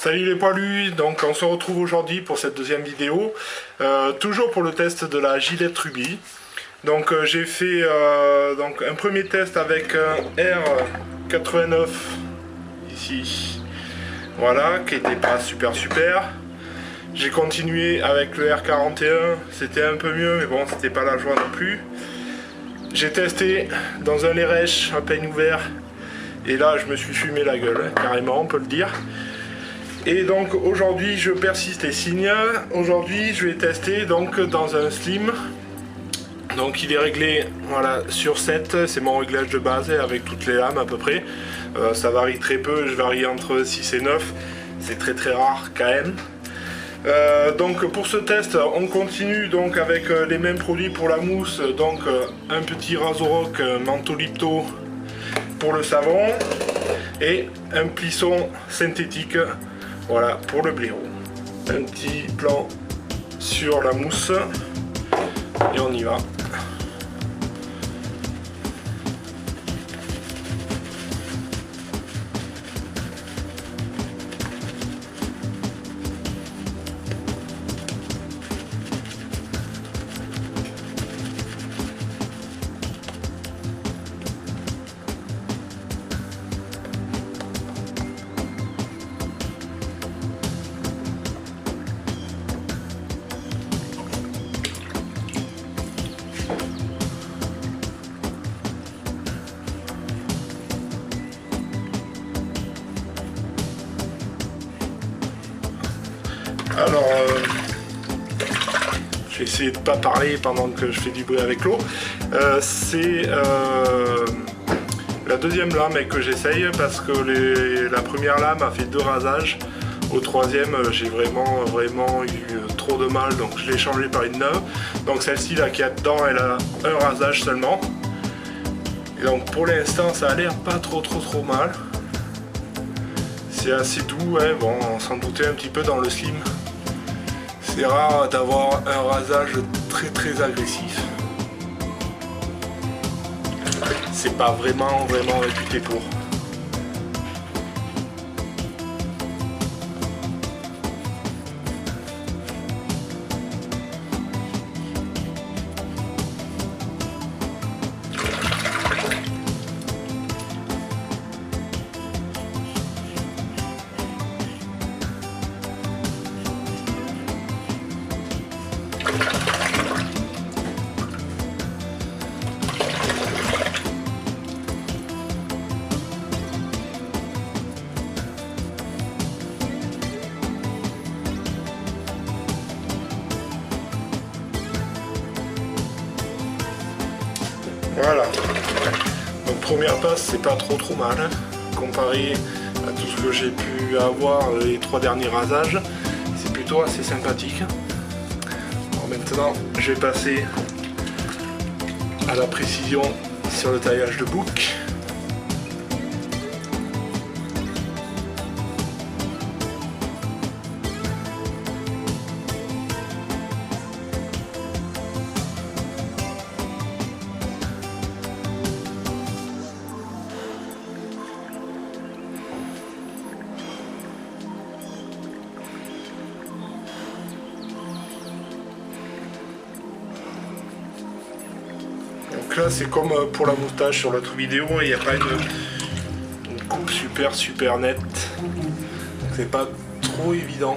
Salut les poilus, donc on se retrouve aujourd'hui pour cette deuxième vidéo, toujours pour le test de la Gillette Ruby. Donc j'ai fait donc un premier test avec un R89 ici, voilà, qui était pas super. J'ai continué avec le R41, c'était un peu mieux mais bon c'était pas la joie non plus. J'ai testé dans un Lerech, un peigne ouvert, et là je me suis fumé la gueule, carrément on peut le dire. Et donc aujourd'hui je persiste et signe. Aujourd'hui je vais tester donc dans un slim. Donc il est réglé voilà sur 7, c'est mon réglage de base avec toutes les lames à peu près. Ça varie très peu, je varie entre 6 et 9. C'est très rare quand même. Donc pour ce test on continue donc avec les mêmes produits pour la mousse. Donc un petit Razorock Mentholipto pour le savon et un plisson synthétique. Voilà pour le blaireau. Un petit plan sur la mousse et on y va. Alors, je vais essayer de ne pas parler pendant que je fais du bruit avec l'eau. C'est la deuxième lame que j'essaye parce que la première lame a fait 2 rasages. Au troisième, j'ai vraiment eu trop de mal, donc je l'ai changé par une neuve. Donc celle-ci là qui est dedans, elle a un rasage seulement. Et donc pour l'instant, ça a l'air pas trop mal. C'est assez doux, ouais, bon, on s'en doutait un petit peu dans le slim. C'est rare d'avoir un rasage très agressif. C'est pas vraiment réputé pour. Voilà, donc première passe c'est pas trop mal, hein, comparé à tout ce que j'ai pu avoir les 3 derniers rasages, c'est plutôt assez sympathique. Alors maintenant je vais passer à la précision sur le taillage de bouc. Donc là c'est comme pour la moustache sur l'autre vidéo, il n'y a pas une coupe super nette, donc c'est pas trop évident.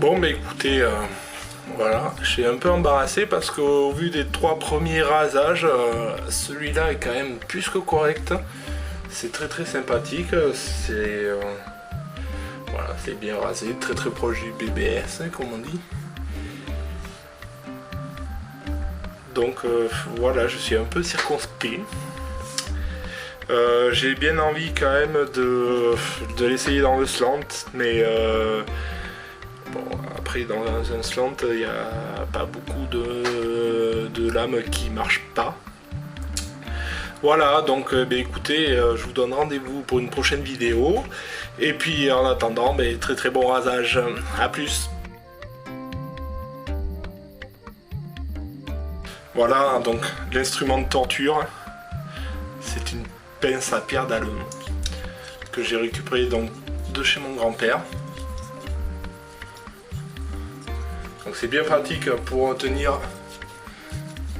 Bon, mais écoutez, voilà, je suis un peu embarrassé parce qu'au vu des 3 premiers rasages, celui-là est quand même plus que correct. C'est très sympathique, c'est voilà, c'est bien rasé, très proche du BBS, hein, comme on dit. Donc voilà, je suis un peu circonspect. J'ai bien envie quand même de l'essayer dans le slant, mais bon, après dans un slant il n'y a pas beaucoup de lames qui marchent pas. Voilà, donc écoutez, je vous donne rendez-vous pour une prochaine vidéo. Et puis en attendant, très bon rasage. A plus. Voilà, donc l'instrument de torture, c'est une pince à pierre d'Allen que j'ai récupéré donc de chez mon grand-père. Donc c'est bien pratique pour tenir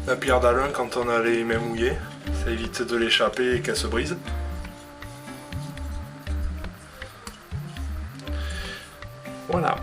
la pierre d'Allen quand on a les mains mouillées. Ça évite de l'échapper et qu'elle se brise. Voilà.